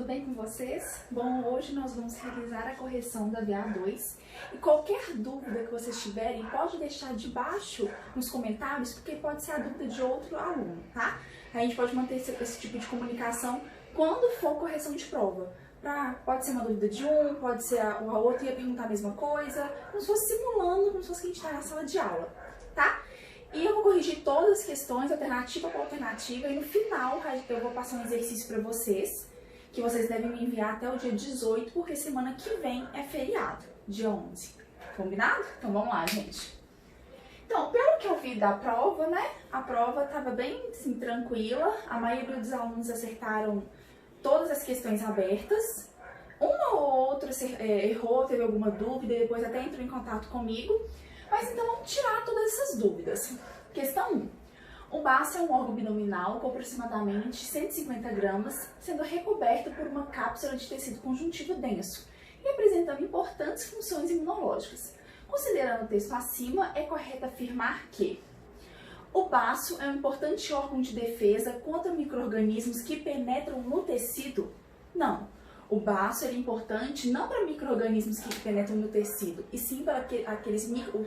tudo bem com vocês? Bom, hoje nós vamos realizar a correção da VA2 e qualquer dúvida que vocês tiverem pode deixar debaixo nos comentários, porque pode ser a dúvida de outro aluno, tá? A gente pode manter esse tipo de comunicação quando for correção de prova. Pode ser uma dúvida de um, pode ser a outra ia perguntar a mesma coisa, como se fosse simulando, como se fosse que a gente está na sala de aula, tá? E eu vou corrigir todas as questões, alternativa por alternativa, e no final eu vou passar um exercício para vocês, que vocês devem me enviar até o dia 18, porque semana que vem é feriado, dia 11. Combinado? Então vamos lá, gente. Então, pelo que eu vi da prova, né, a prova estava bem assim, tranquila, a maioria dos alunos acertaram todas as questões abertas, uma ou outra errou, teve alguma dúvida e depois até entrou em contato comigo. Mas então vamos tirar todas essas dúvidas. Questão 1. O baço é um órgão abdominal com aproximadamente 150 gramas, sendo recoberto por uma cápsula de tecido conjuntivo denso e apresentando importantes funções imunológicas. Considerando o texto acima, é correto afirmar que o baço é um importante órgão de defesa contra micro-organismos que penetram no tecido? Não. O baço é importante não para micro-organismos que penetram no tecido, e sim para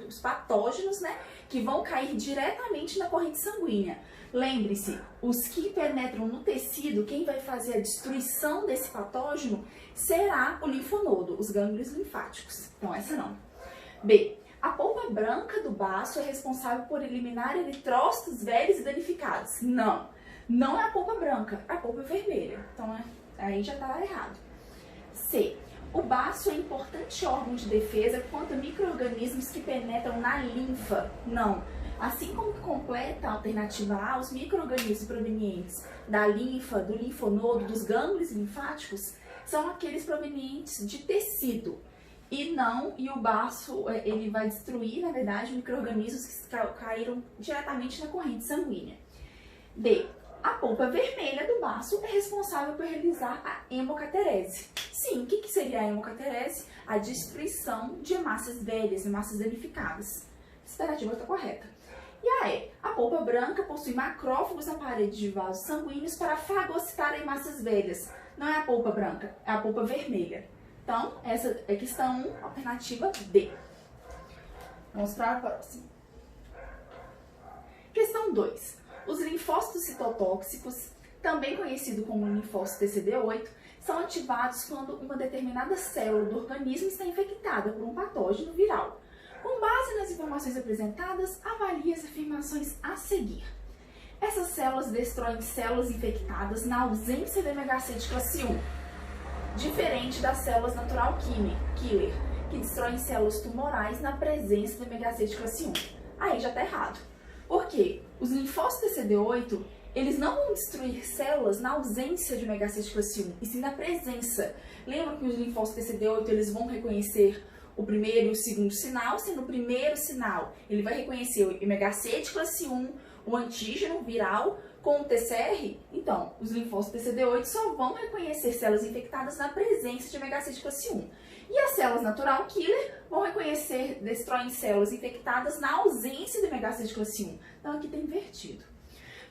os patógenos, né, que vão cair diretamente na corrente sanguínea. Lembre-se, os que penetram no tecido, quem vai fazer a destruição desse patógeno será o linfonodo, os gânglios linfáticos. Então essa não. B. A polpa branca do baço é responsável por eliminar eritrócitos velhos e danificados. Não, não é a polpa branca, é a polpa vermelha. Então aí já está errado. C. O baço é importante órgão de defesa contra micro-organismos que penetram na linfa. Não. Assim como completa a alternativa A, os micro-organismos provenientes da linfa, do linfonodo, dos gânglios linfáticos, são aqueles provenientes de tecido. E o baço, ele vai destruir, na verdade, micro-organismos que caíram diretamente na corrente sanguínea. D. A polpa vermelha do baço é responsável por realizar a hemocaterese. Sim, o que seria a hemocaterese? A destruição de hemácias velhas, hemácias danificadas. Essa alternativa está correta. E a E. A polpa branca possui macrófagos na parede de vasos sanguíneos para fagocitar hemácias velhas. Não é a polpa branca, é a polpa vermelha. Então, essa é a questão 1, alternativa D. Vamos para a próxima. Questão 2. Os linfócitos citotóxicos, também conhecido como linfócito TCD8, são ativados quando uma determinada célula do organismo está infectada por um patógeno viral. Com base nas informações apresentadas, avalie as afirmações a seguir. Essas células destroem células infectadas na ausência da MHC de classe 1, diferente das células natural killer, que destroem células tumorais na presença da MHC de classe 1. Aí já está errado. Por quê? Os linfócitos TCD8, eles não vão destruir células na ausência de MHC de classe 1, e sim na presença. Lembra que os linfócitos TCD8, eles vão reconhecer o primeiro e o segundo sinal, sendo o primeiro sinal, ele vai reconhecer o MHC de classe 1, o antígeno viral, com o TCR. Então, os linfócitos TCD8 só vão reconhecer células infectadas na presença de MHC de classe 1. E as células natural killer vão reconhecer, destroem células infectadas na ausência de MHC de classe 1. Então aqui está invertido.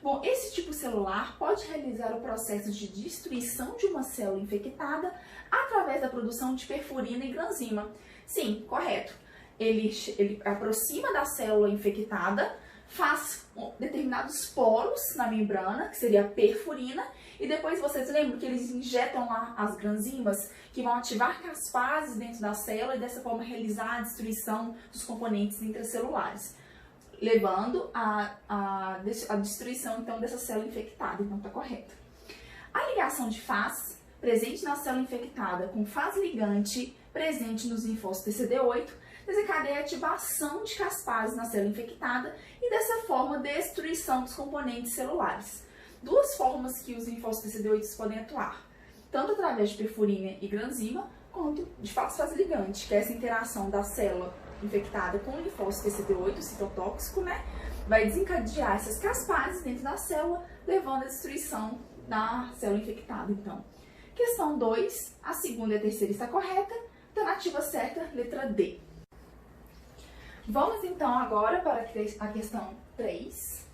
Bom, esse tipo celular pode realizar o processo de destruição de uma célula infectada através da produção de perfurina e granzima. Sim, correto. Ele aproxima da célula infectada, faz determinados poros na membrana, que seria a perfurina, e depois vocês lembram que eles injetam lá as granzimas que vão ativar caspases dentro da célula e dessa forma realizar a destruição dos componentes intracelulares, levando a destruição então dessa célula infectada. Então está correto. A ligação de faz presente na célula infectada com faz ligante presente nos linfócitos TCD8 desencadeia a ativação de caspases na célula infectada e dessa forma destruição dos componentes celulares. Duas formas que os linfócitos TCD8 podem atuar, tanto através de perfurina e granzima, quanto de faz ligante, que é essa interação da célula infectada com o linfócito TCD8, citotóxico, né, vai desencadear essas caspases dentro da célula, levando à destruição da célula infectada. Então, questão 2, a segunda e a terceira está correta, alternativa certa, letra D. Vamos então agora para a questão 3.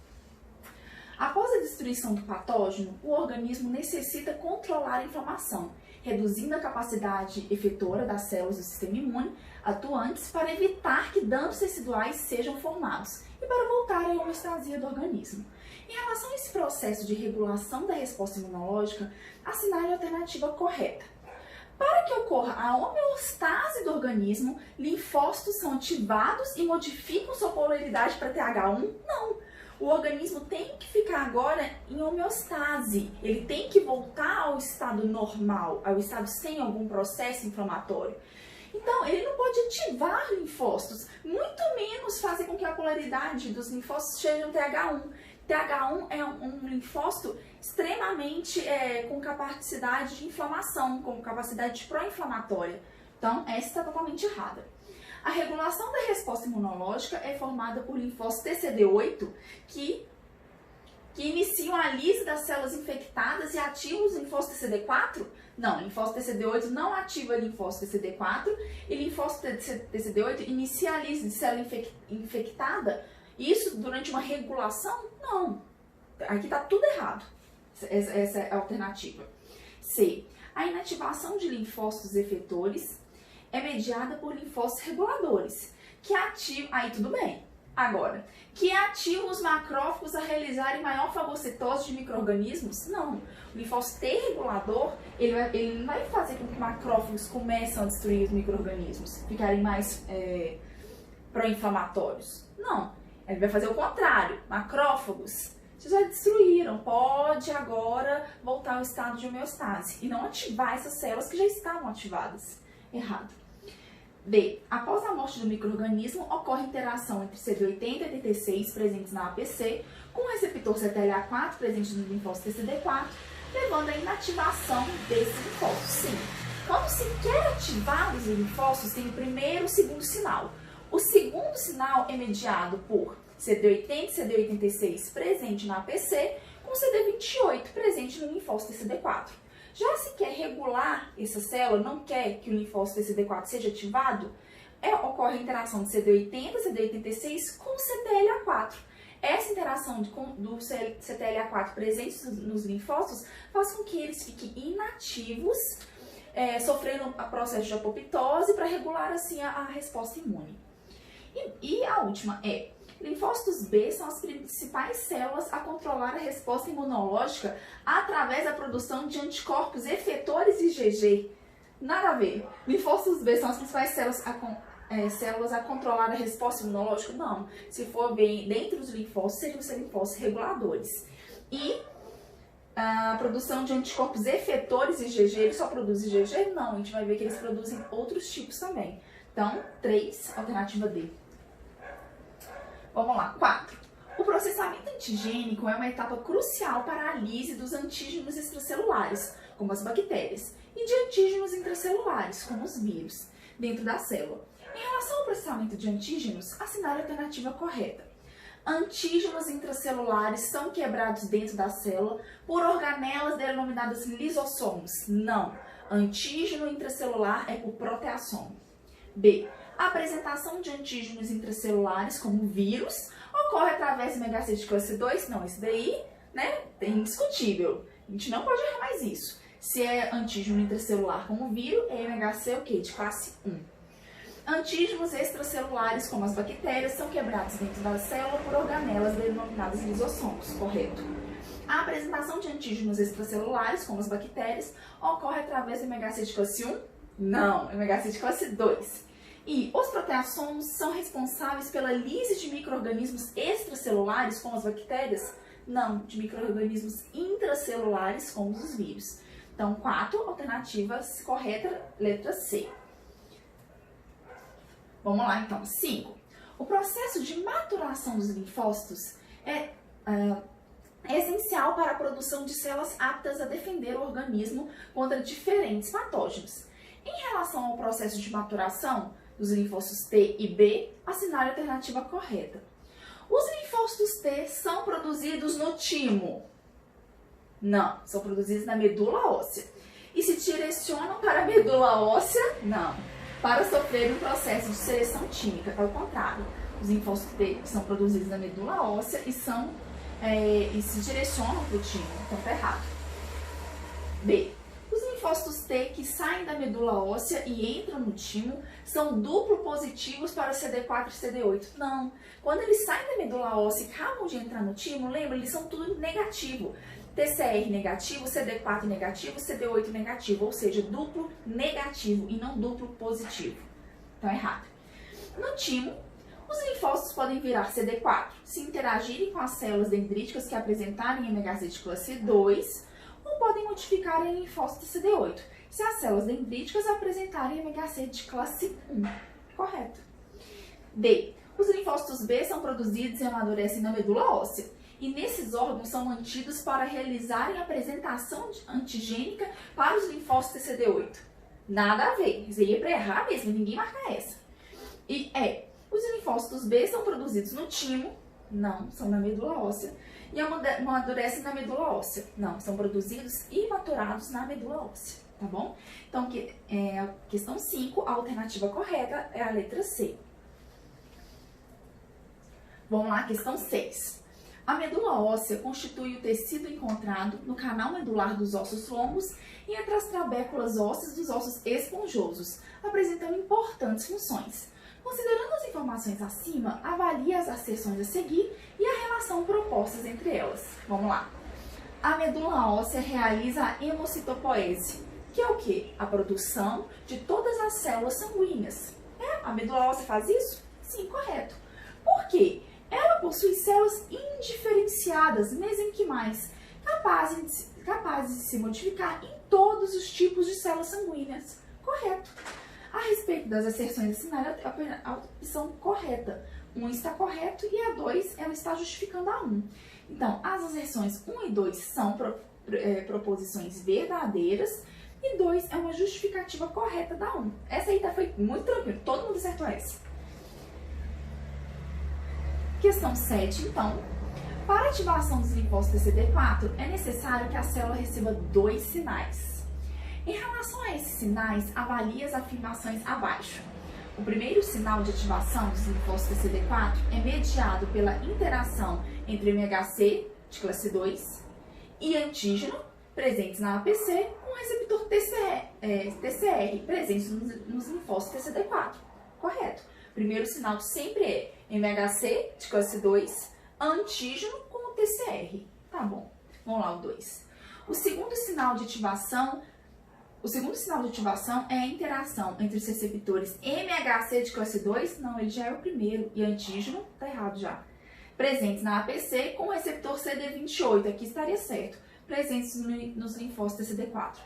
Após a destruição do patógeno, o organismo necessita controlar a inflamação, reduzindo a capacidade efetora das células do sistema imune atuantes para evitar que danos teciduais sejam formados e para voltar à homeostasia do organismo. Em relação a esse processo de regulação da resposta imunológica, assinale a alternativa correta. Para que ocorra a homeostase do organismo, linfócitos são ativados e modificam sua polaridade para TH1? Não! O organismo tem que ficar agora em homeostase, ele tem que voltar ao estado normal, ao estado sem algum processo inflamatório. Então, ele não pode ativar linfócitos, muito menos fazer com que a polaridade dos linfócitos seja um TH1. TH1 é um linfócito extremamente com capacidade de inflamação, com capacidade pró-inflamatória. Então, essa está totalmente errada. A regulação da resposta imunológica é formada por linfócitos TCD8, que iniciam a lise das células infectadas e ativam os linfócitos TCD4? Não, linfócito TCD8 não ativa linfócito TCD4 e linfócito TCD8 inicia a lise de célula infectada. Isso durante uma regulação? Não. Aqui está tudo errado. Essa é a alternativa. C. A inativação de linfócitos efetores é mediada por linfócitos reguladores, que ativam... Aí tudo bem. Agora, que ativam os macrófagos a realizarem maior fagocitose de micro-organismos? Não. O linfócito T regulador, ele não vai fazer com que macrófagos comecem a destruir os micro-organismos, ficarem mais pró-inflamatórios. Não. Ele vai fazer o contrário. Macrófagos, vocês já destruíram, pode agora voltar ao estado de homeostase e não ativar essas células que já estavam ativadas. Errado. B. Após a morte do micro-organismo, ocorre interação entre CD80 e 86 presentes na APC com o receptor CTLA4 presente no linfócito TCD4, levando à inativação desse linfócito. Sim, quando se quer ativar os linfócitos, tem o primeiro e o segundo sinal. O segundo sinal é mediado por CD80 e CD86 presente na APC com CD28 presente no linfócito TCD4. Já se quer regular essa célula, não quer que o linfócito TCD4 seja ativado, ocorre a interação de CD80 e CD86 com CTLA4. Essa interação do CTLA4 presente nos linfócitos faz com que eles fiquem inativos, sofrendo o processo de apoptose para regular assim a resposta imune. E a última é: linfócitos B são as principais células a controlar a resposta imunológica através da produção de anticorpos efetores IgG. Nada a ver. Linfócitos B são as principais células a controlar a resposta imunológica? Não. Se for bem dentro dos linfócitos, seriam os linfócitos reguladores. E a produção de anticorpos efetores IgG, ele só produz IgG? Não, a gente vai ver que eles produzem outros tipos também. Então, 3, alternativa D. Vamos lá, 4. O processamento antigênico é uma etapa crucial para a lise dos antígenos extracelulares, como as bactérias, e de antígenos intracelulares, como os vírus, dentro da célula. Em relação ao processamento de antígenos, assinale a alternativa correta. Antígenos intracelulares são quebrados dentro da célula por organelas denominadas lisossomos. Não. Antígeno intracelular é por proteasoma. B. A apresentação de antígenos intracelulares, como vírus, ocorre através do megacete de classe 2. Não, esse daí, né, é indiscutível. A gente não pode errar mais isso. Se é antígeno intracelular como vírus, é MHC o quê? De classe 1. Antígenos extracelulares, como as bactérias, são quebrados dentro da célula por organelas denominadas lisossomos. Correto. A apresentação de antígenos extracelulares, como as bactérias, ocorre através do MHC de classe 1? Não, MHC de classe 2. E os proteassomos são responsáveis pela lise de micro-organismos extracelulares, como as bactérias? Não, de micro-organismos intracelulares, como os vírus. Então, 4 alternativas corretas, letra C. Vamos lá, então. 5. O processo de maturação dos linfócitos é essencial para a produção de células aptas a defender o organismo contra diferentes patógenos. Em relação ao processo de maturação dos linfócitos T e B, assinale a alternativa correta. Os linfócitos T são produzidos no timo? Não, são produzidos na medula óssea. E se direcionam para a medula óssea? Não, para sofrer um processo de seleção química, ao contrário. Os linfócitos T são produzidos na medula óssea e são e se direcionam para o timo, então tá errado. B. Os linfócitos T que saem da medula óssea e entram no timo são duplo positivos para CD4 e CD8. Não. Quando eles saem da medula óssea e acabam de entrar no timo, lembra, eles são tudo negativo. TCR negativo, CD4 negativo, CD8 negativo, ou seja, duplo negativo e não duplo positivo. Então, errado. No timo, os linfócitos podem virar CD4 se interagirem com as células dendríticas que apresentarem MHC de classe 2 ou podem modificar em linfócitos CD8 se as células dendríticas apresentarem MHC de classe 1. Correto. D. Os linfócitos B são produzidos e amadurecem na medula óssea e nesses órgãos são mantidos para realizarem a apresentação antigênica para os linfócitos CD8. Nada a ver, isso aí é para errar mesmo, ninguém marca essa. E os linfócitos B são produzidos no timo, não, são na medula óssea, e amadurecem na medula óssea, não, são produzidos e maturados na medula óssea, tá bom? Então, questão 5, a alternativa correta é a letra C. Vamos lá, questão 6. A medula óssea constitui o tecido encontrado no canal medular dos ossos longos e entre as trabéculas ósseas dos ossos esponjosos, apresentando importantes funções. Considerando as informações acima, avalie as asserções a seguir e a relação propostas entre elas. Vamos lá. A medula óssea realiza a hemocitopoese, que é o quê? A produção de todas as células sanguíneas. A medula óssea faz isso? Sim, correto. Por quê? Ela possui células indiferenciadas, mesenquimais, capazes de se modificar em todos os tipos de células sanguíneas. Correto. A respeito das asserções assinadas, a opção correta. 1 está correto e a 2 ela está justificando a 1. Então, as asserções 1 e 2 são proposições verdadeiras e 2 é uma justificativa correta da 1. Essa aí foi muito tranquilo, todo mundo acertou essa. Questão 7, então. Para a ativação dos linfócitos CD4, é necessário que a célula receba 2 sinais. Em relação a esses sinais, avalie as afirmações abaixo. O primeiro sinal de ativação dos linfócitos CD4 é mediado pela interação entre MHC, de classe 2, e antígeno, presentes na APC, com o receptor TCR, presentes nos linfócitos CD4. Correto. O primeiro sinal sempre é MHC, de classe 2, antígeno com o TCR. Tá bom. Vamos lá, o 2. O segundo sinal de ativação é a interação entre os receptores MHC de classe 2, não, ele já é o primeiro, e antígeno, tá errado já, presentes na APC com o receptor CD28, aqui estaria certo, presentes nos linfócitos CD4.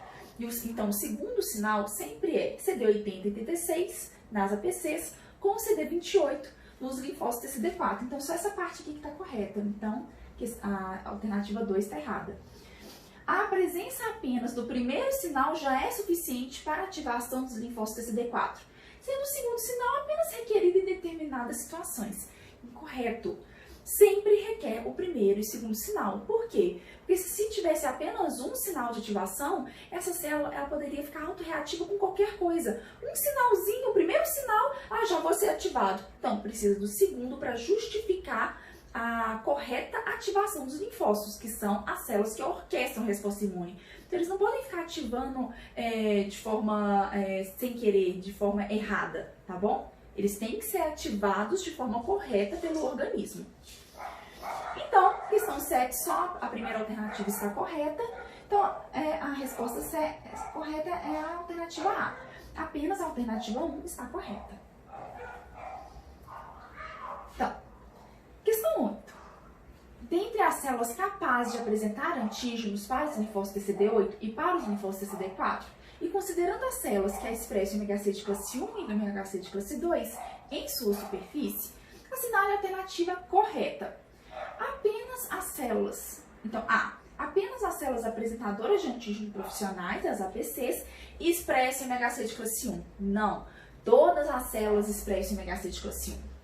Então, o segundo sinal sempre é CD80 e 86 nas APCs com o CD28 nos linfócitos CD4. Então, só essa parte aqui que está correta. Então, a alternativa 2 está errada. A presença apenas do primeiro sinal já é suficiente para a ativação dos linfócitos CD4, sendo o segundo sinal apenas requerido em determinadas situações. Incorreto. Sempre requer o primeiro e segundo sinal. Por quê? Porque se tivesse apenas um sinal de ativação, essa célula ela poderia ficar autorreativa com qualquer coisa. Um sinalzinho, o primeiro sinal, já vou ser ativado. Então, precisa do segundo para justificar a correta ativação dos linfócitos, que são as células que orquestram a resposta imune. Então, eles não podem ficar ativando de forma sem querer, de forma errada, tá bom? Eles têm que ser ativados de forma correta pelo organismo. Então, questão 7, só a primeira alternativa está correta. Então, a resposta correta é a alternativa A. Apenas a alternativa 1 está correta. Então, questão 8. Dentre as células capazes de apresentar antígenos para os linfócitos CD8 e para os linfócitos CD4, e considerando as células que expressam MHC de classe 1 e MHC de classe 2 em sua superfície, assinale a alternativa correta. Apenas as células, então A, apenas as células apresentadoras de antígeno profissionais, as APCs, expressam MHC de classe 1. Não, todas as células expressam MHC de classe 1.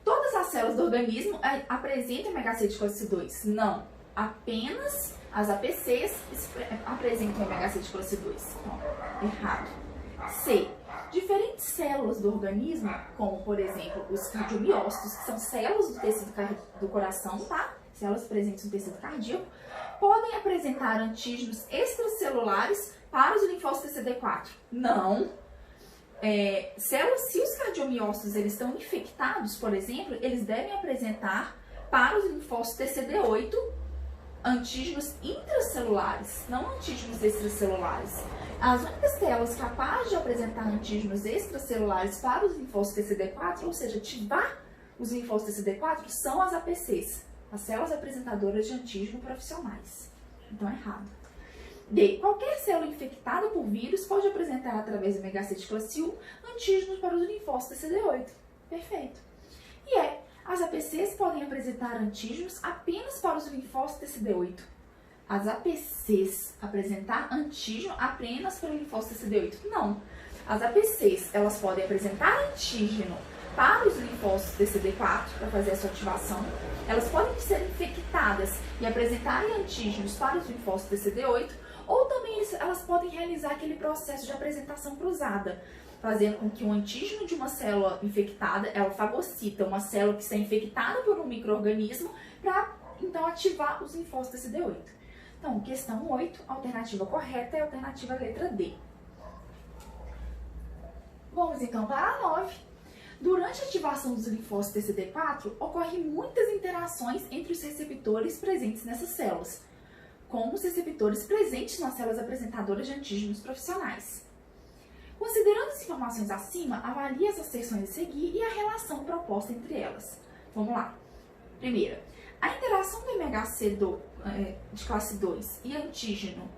Todas as células do organismo apresentam MHC de classe 2. Não, apenas as APCs apresentam MHC de classe 2. Então, errado. C. Diferentes células do organismo, como por exemplo os cardiomiócitos, que são células do tecido do coração, tá? células presentes no tecido cardíaco, podem apresentar antígenos extracelulares para os linfócitos TCD4? Não. Se os cardiomiócitos eles estão infectados, por exemplo, eles devem apresentar para os linfócitos TCD8 antígenos intracelulares, não antígenos extracelulares. As únicas células capazes de apresentar antígenos extracelulares para os linfócitos TCD4, ou seja, ativar os linfócitos TCD4, são as APCs, as células apresentadoras de antígeno profissionais. Então, é errado. D. Qualquer célula infectada por vírus pode apresentar, através do MHC de classe 1, antígenos para os linfócitos TCD8. Perfeito. E as APCs podem apresentar antígenos apenas para os linfócitos TCD8. As APCs apresentar antígeno apenas para o linfócito TCD8? Não. As APCs, elas podem apresentar antígeno para os linfócitos TCD4, para fazer a sua ativação. Elas podem ser infectadas e apresentarem antígenos para os linfócitos TCD8, ou também elas podem realizar aquele processo de apresentação cruzada, fazendo com que o antígeno de uma célula infectada, ela fagocita uma célula que está infectada por um micro-organismo, para então ativar os linfócitos TCD8. Então, questão 8, a alternativa correta é a alternativa letra D. Vamos então para a 9. Durante a ativação dos linfócitos TCD4, ocorrem muitas interações entre os receptores presentes nessas células, com os receptores presentes nas células apresentadoras de antígenos profissionais. Considerando as informações acima, avalie as asserções a seguir e a relação proposta entre elas. Vamos lá. Primeira, a interação do MHC de classe 2 e antígeno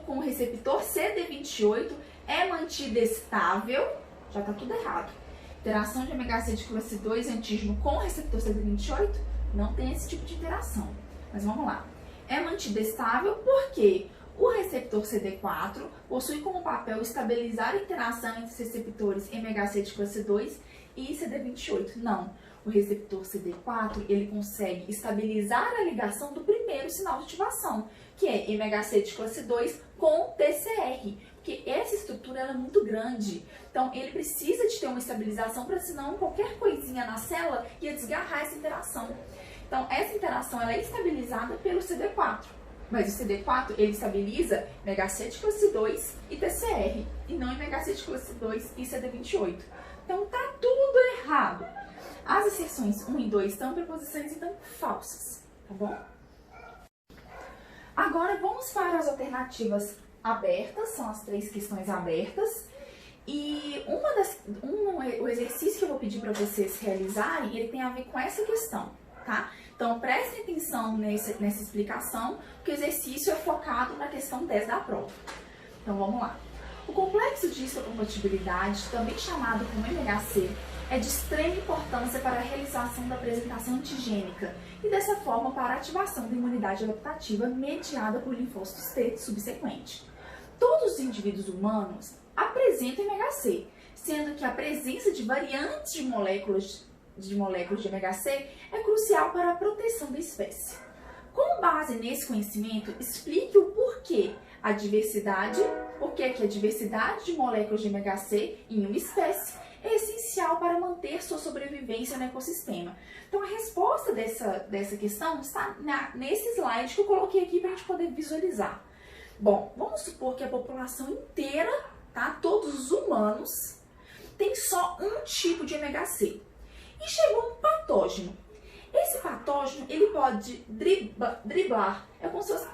com o receptor CD28 é mantida estável. Já está tudo errado. Interação de MHC de classe 2 e antígeno com o receptor CD28 não tem esse tipo de interação. Mas vamos lá. É mantida estável porque o receptor CD4 possui como papel estabilizar a interação entre os receptores MHC de classe 2 e CD28. Não. O receptor CD4 ele consegue estabilizar a ligação do primeiro sinal de ativação, que é MHC de classe 2 com TCR, porque essa estrutura ela é muito grande. Então, ele precisa de ter uma estabilização, para senão qualquer coisinha na célula ia desgarrar essa interação. Então, essa interação ela é estabilizada pelo CD4. Mas o CD4 ele estabiliza MHC de classe 2 e TCR, e não MHC de classe 2 e CD28. Então, tá tudo errado. As asserções 1 e 2 são preposições, então, falsas, tá bom? Agora, vamos para as alternativas abertas, são as 3 questões abertas. E o exercício que eu vou pedir para vocês realizarem, ele tem a ver com essa questão, tá? Então, prestem atenção nessa explicação, porque o exercício é focado na questão 10 da prova. Então, vamos lá. O complexo de histocompatibilidade, também chamado como MHC, é de extrema importância para a realização da apresentação antigênica e, dessa forma, para a ativação da imunidade adaptativa mediada por linfócitos T subsequente. Todos os indivíduos humanos apresentam MHC, sendo que a presença de variantes de moléculas de MHC é crucial para a proteção da espécie. Com base nesse conhecimento, explique o porquê a diversidade de moléculas de MHC em uma espécie é essencial para manter sua sobrevivência no ecossistema. Então, a resposta dessa questão está nesse slide que eu coloquei aqui para a gente poder visualizar. Bom, vamos supor que a população inteira, tá, todos os humanos, tem só um tipo de MHC. E chegou um patógeno. Esse patógeno, ele pode driblar, é como se fosse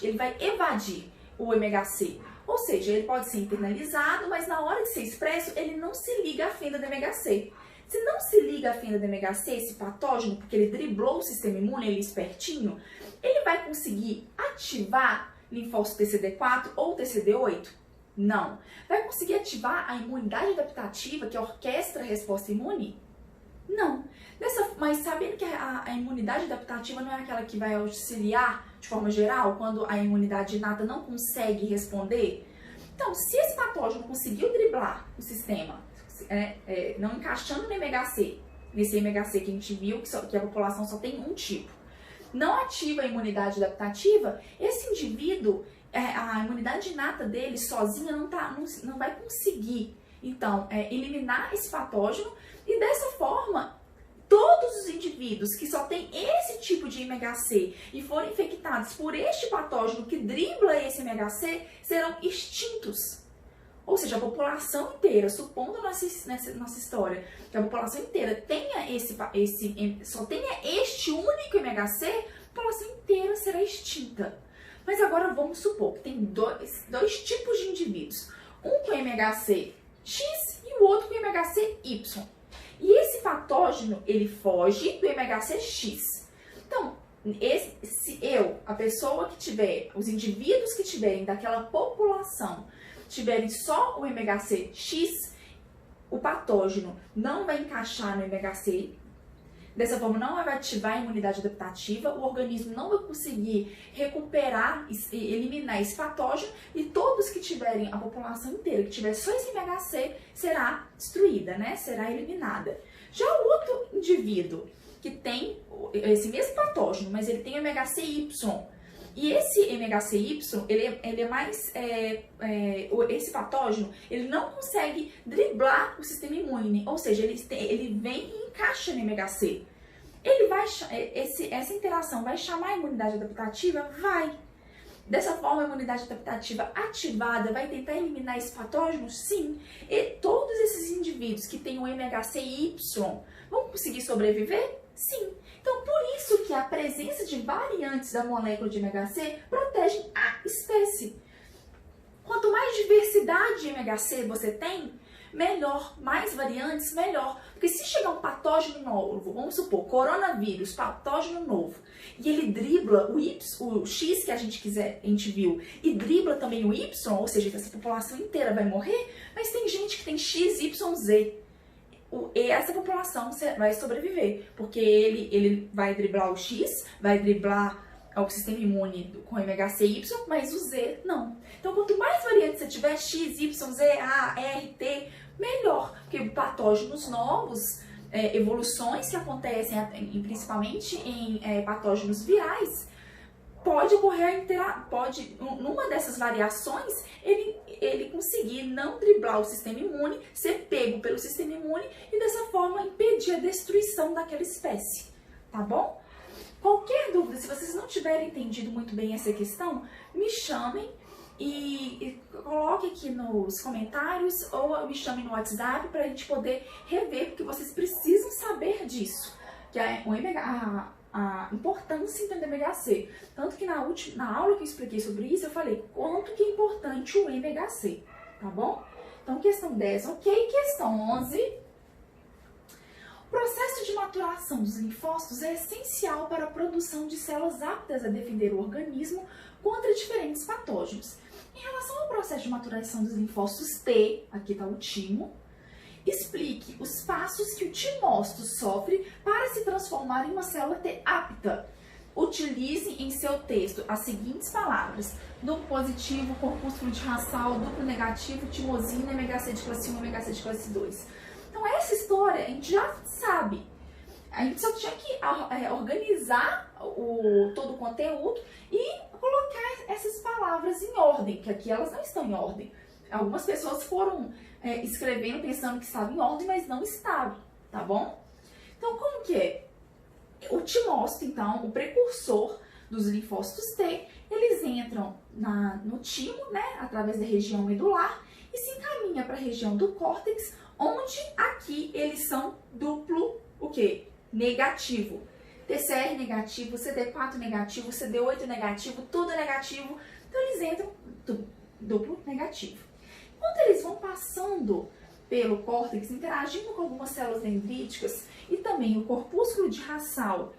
ele vai evadir o MHC. Ou seja, ele pode ser internalizado, mas na hora de ser expresso, ele não se liga à fenda do MHC. Se não se liga à fenda do MHC, esse patógeno, porque ele driblou o sistema imune, ele é espertinho, ele vai conseguir ativar linfócito TCD4 ou TCD8? Não. Vai conseguir ativar a imunidade adaptativa, que orquestra a resposta imune? Não. Mas sabendo que a imunidade adaptativa não é aquela que vai auxiliar de forma geral quando a imunidade inata não consegue responder? Então, se esse patógeno conseguiu driblar o sistema, não encaixando no MHC, nesse MHC que a gente viu que a população só tem um tipo, não ativa a imunidade adaptativa, esse indivíduo, a imunidade inata dele sozinha não vai conseguir, então, eliminar esse patógeno e dessa forma todos os indivíduos que só têm esse tipo de MHC e forem infectados por este patógeno que dribla esse MHC serão extintos. Ou seja, a população inteira, supondo nossa história, que a população inteira tenha só tenha este único MHC, a população inteira será extinta. Mas agora vamos supor que tem dois tipos de indivíduos. Um com MHC X e o outro com MHC Y. E esse patógeno, ele foge do MHC X. Então, a pessoa que tiver, os indivíduos que tiverem daquela população, tiverem só o MHC X, o patógeno não vai encaixar no MHC. Dessa forma, não vai ativar a imunidade adaptativa, o organismo não vai conseguir recuperar, eliminar esse patógeno, e todos que tiverem, a população inteira, que tiver só esse MHC, será destruída, né? Será eliminada. Já o outro indivíduo, que tem esse mesmo patógeno, mas ele tem o MHCY, e esse MHCY, ele é mais, esse patógeno, ele não consegue driblar o sistema imune, ou seja, ele vem e encaixa no MHC. Essa interação vai chamar a imunidade adaptativa? Vai. Dessa forma, a imunidade adaptativa ativada vai tentar eliminar esse patógeno? Sim. E todos esses indivíduos que têm o MHCY vão conseguir sobreviver? Sim. Então, por isso que a presença de variantes da molécula de MHC protege a espécie. Quanto mais diversidade de MHC você tem, melhor. Mais variantes, melhor. Porque se chegar um patógeno novo, vamos supor, coronavírus, patógeno novo, e ele dribla o X que a gente viu, e dribla também o Y, ou seja, que essa população inteira vai morrer, mas tem gente que tem X, Y, Z. Essa população vai sobreviver, porque ele vai driblar o X, vai driblar o sistema imune com MHCY, mas o Z não. Então, quanto mais variantes você tiver, X, Y, Z, A, R, T, melhor, porque patógenos novos, evoluções que acontecem principalmente em patógenos virais, pode ocorrer, numa dessas variações, ele conseguir não driblar o sistema imune, ser pego pelo sistema imune e dessa forma impedir a destruição daquela espécie, tá bom? Qualquer dúvida, se vocês não tiverem entendido muito bem essa questão, me chamem e coloque aqui nos comentários ou me chamem no WhatsApp para a gente poder rever, porque vocês precisam saber disso, que a importância do MHC. Tanto que na aula que eu expliquei sobre isso, eu falei quanto que é importante o MHC, tá bom? Então, questão 10, ok. Questão 11. O processo de maturação dos linfócitos é essencial para a produção de células aptas a defender o organismo contra diferentes patógenos. Em relação ao processo de maturação dos linfócitos T, aqui está o timo, explique os passos que o timócito sofre para se transformar em uma célula T apta. Utilize em seu texto as seguintes palavras: duplo positivo, corpúsculo de Hassall, duplo negativo, timosina, MHC de classe 1, MHC de classe 2. Então, essa história a gente já sabe. A gente só tinha que organizar todo o conteúdo e colocar essas palavras em ordem, que aqui elas não estão em ordem. Algumas pessoas foram escrevendo pensando que estava em ordem, mas não estava, tá bom? Então, como que é? O timócito, então, o precursor dos linfócitos T, eles entram no timo, né, através da região medular, e se encaminha para a região do córtex, onde aqui eles são duplo, o quê? Negativo. TCR negativo, CD4 negativo, CD8 negativo, tudo negativo. Então, eles entram duplo negativo. Quando eles vão passando pelo córtex, interagindo com algumas células dendríticas e também o corpúsculo de Hassall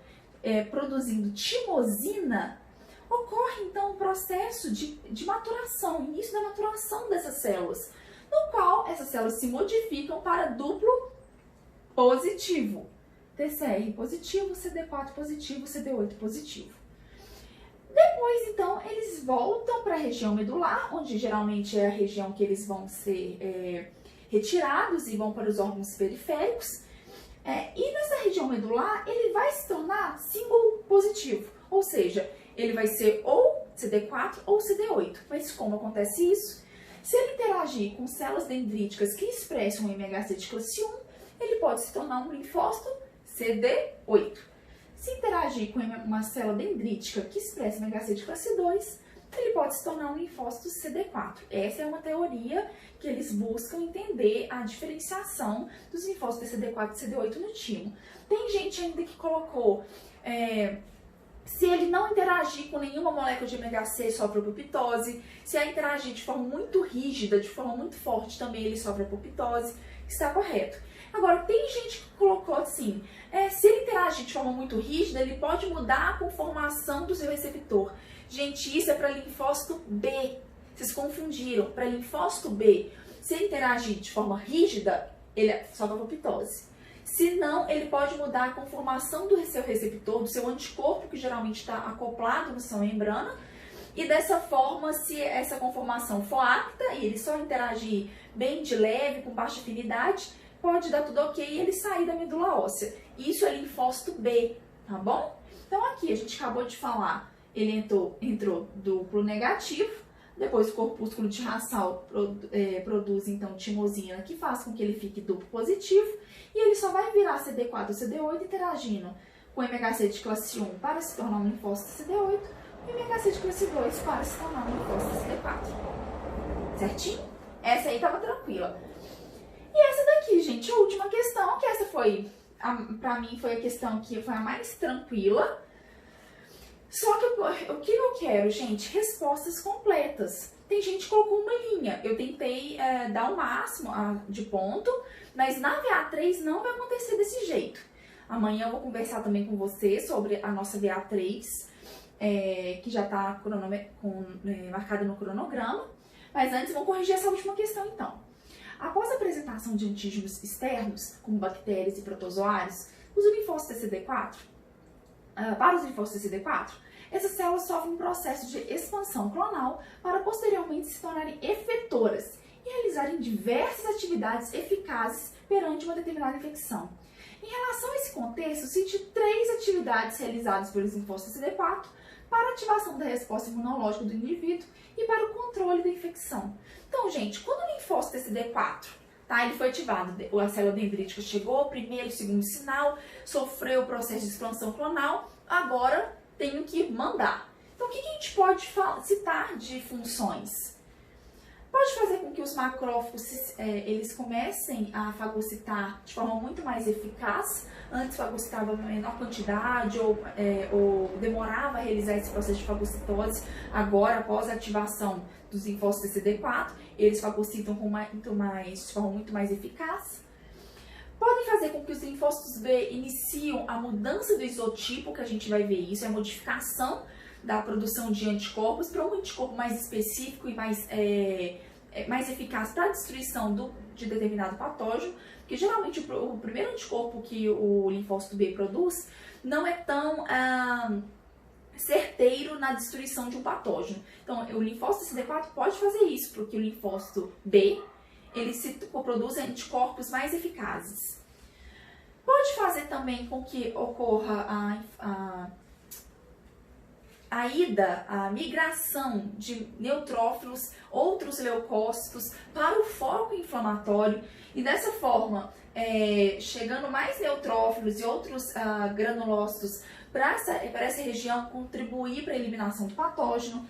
produzindo timosina, ocorre então um processo de maturação, início da maturação dessas células, no qual essas células se modificam para duplo positivo. TCR positivo, CD4 positivo, CD8 positivo. Depois, então, eles voltam para a região medular, onde geralmente é a região que eles vão ser retirados e vão para os órgãos periféricos. E nessa região medular, ele vai se tornar símbolo positivo, ou seja, ele vai ser ou CD4 ou CD8. Mas como acontece isso? Se ele interagir com células dendríticas que expressam MHC de classe 1, ele pode se tornar um linfócito CD8. Se interagir com uma célula dendrítica que expressa MHC de classe 2, ele pode se tornar um linfócito CD4. Essa é uma teoria que eles buscam entender a diferenciação dos linfócitos CD4 e CD8 no timo. Tem gente ainda que colocou, se ele não interagir com nenhuma molécula de MHC, sofre apoptose. Se ele interagir de forma muito rígida, de forma muito forte, também ele sofre apoptose. Está correto. Agora, tem gente que colocou assim, se ele interagir de forma muito rígida, ele pode mudar a conformação do seu receptor. Gente, isso é para linfócito B. Vocês confundiram. Para linfócito B, se ele interagir de forma rígida, ele sofre apoptose. Se não, ele pode mudar a conformação do seu receptor, do seu anticorpo, que geralmente está acoplado na sua membrana. E dessa forma, se essa conformação for apta e ele só interagir bem de leve, com baixa afinidade, pode dar tudo ok e ele sair da medula óssea. Isso é linfócito B, tá bom? Então aqui a gente acabou de falar, ele entrou duplo negativo, depois o corpúsculo de Rassal produz então timosina, que faz com que ele fique duplo positivo, e ele só vai virar CD4 ou CD8 interagindo com MHC de classe 1 para se tornar um linfócito CD8 e MHC de classe 2 para se tornar um linfócito CD4. Certinho? Essa aí estava tranquila. E essa daqui, gente, a última questão, que essa foi, pra mim, foi a questão que foi a mais tranquila. Só que o que eu quero, gente? Respostas completas. Tem gente que colocou uma linha. Eu tentei dar o máximo de ponto, mas na VA3 não vai acontecer desse jeito. Amanhã eu vou conversar também com você sobre a nossa VA3, que já está marcada no cronograma. Mas antes, vamos corrigir essa última questão, então. Após a apresentação de antígenos externos, como bactérias e protozoários, os linfócitos TCD4, para os linfócitos TCD4, essas células sofrem um processo de expansão clonal para posteriormente se tornarem efetoras e realizarem diversas atividades eficazes perante uma determinada infecção. Em relação a esse contexto, cite 3 atividades realizadas pelos linfócitos TCD4 para a ativação da resposta imunológica do indivíduo e para o controle da infecção. Então, gente, quando o linfócito TCD4, ele foi ativado, a célula dendrítica chegou, primeiro e segundo sinal, sofreu o processo de expansão clonal, agora tenho que mandar. Então, o que a gente pode citar de funções? Pode fazer com que os macrófagos eles comecem a fagocitar de forma muito mais eficaz. Antes fagocitava em menor quantidade ou demorava a realizar esse processo de fagocitose. Agora, após a ativação dos linfócitos TCD4, eles fagocitam de forma muito mais eficaz. Podem fazer com que os linfócitos B iniciam a mudança do isotipo, que a gente vai ver isso, é a modificação da produção de anticorpos para um anticorpo mais específico e mais eficaz para a destruição de determinado patógeno, porque geralmente o primeiro anticorpo que o linfócito B produz não é tão certeiro na destruição de um patógeno. Então, o linfócito CD4 pode fazer isso, porque o linfócito B ele se produz anticorpos mais eficazes. Pode fazer também com que ocorra a migração de neutrófilos, outros leucócitos, para o foco inflamatório e dessa forma, chegando mais neutrófilos e outros granulócitos para essa região, contribuir para a eliminação do patógeno.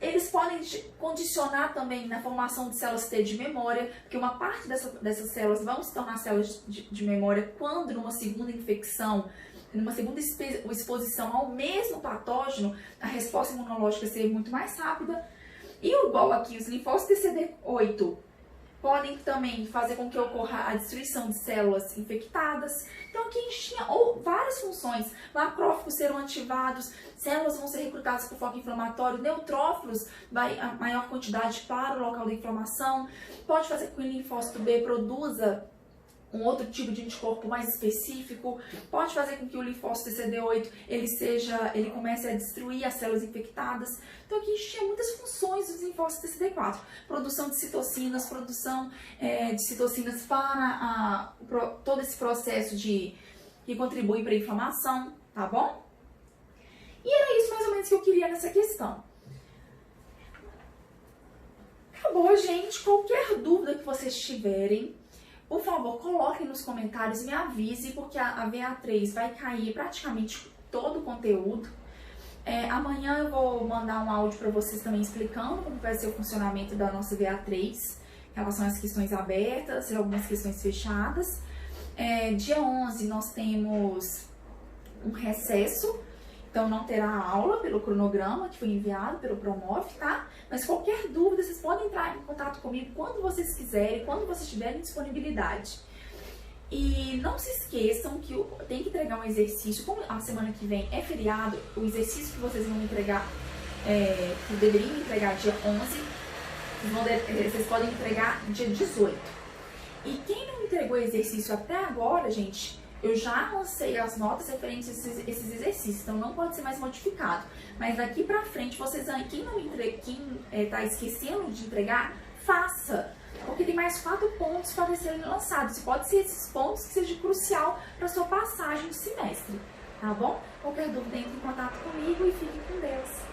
Eles podem condicionar também na formação de células T de memória, porque uma parte dessas células vão se tornar células de memória quando numa segunda infecção, numa segunda exposição ao mesmo patógeno, a resposta imunológica ser muito mais rápida. E igual aqui, os linfócitos TCD8 podem também fazer com que ocorra a destruição de células infectadas. Então aqui a gente tinha várias funções. Macrófagos serão ativados, células vão ser recrutadas para o foco inflamatório, neutrófilos vai a maior quantidade para o local da inflamação. Pode fazer com que o linfócito B produza um outro tipo de anticorpo mais específico, pode fazer com que o linfócito TCD8 ele comece a destruir as células infectadas. Então aqui a gente tinha muitas funções dos linfócitos TCD4, produção de citocinas, para todo esse processo que contribui para a inflamação, tá bom? E era isso mais ou menos que eu queria nessa questão. Acabou, gente. Qualquer dúvida que vocês tiverem, Por favor, coloquem nos comentários e me avise, porque a VA3 vai cair praticamente todo o conteúdo. Amanhã eu vou mandar um áudio para vocês também explicando como vai ser o funcionamento da nossa VA3, em relação às questões abertas e algumas questões fechadas. Dia 11 nós temos um recesso, então não terá aula pelo cronograma que foi enviado pelo Promove, tá? Mas qualquer dúvida, vocês podem entrar em contato comigo quando vocês quiserem, quando vocês tiverem disponibilidade. E não se esqueçam que tem que entregar um exercício, como a semana que vem é feriado, o exercício que vocês vão entregar, que deveriam entregar dia 11, vocês podem entregar dia 18. E quem não entregou exercício até agora, gente, eu já lancei as notas referentes a esses exercícios, então não pode ser mais modificado. Mas daqui pra frente, quem tá esquecendo de entregar, faça. Porque tem mais 4 pontos para serem lançados. E pode ser esses pontos que sejam crucial para sua passagem do semestre, tá bom? Qualquer dúvida, entre em contato comigo e fique com Deus.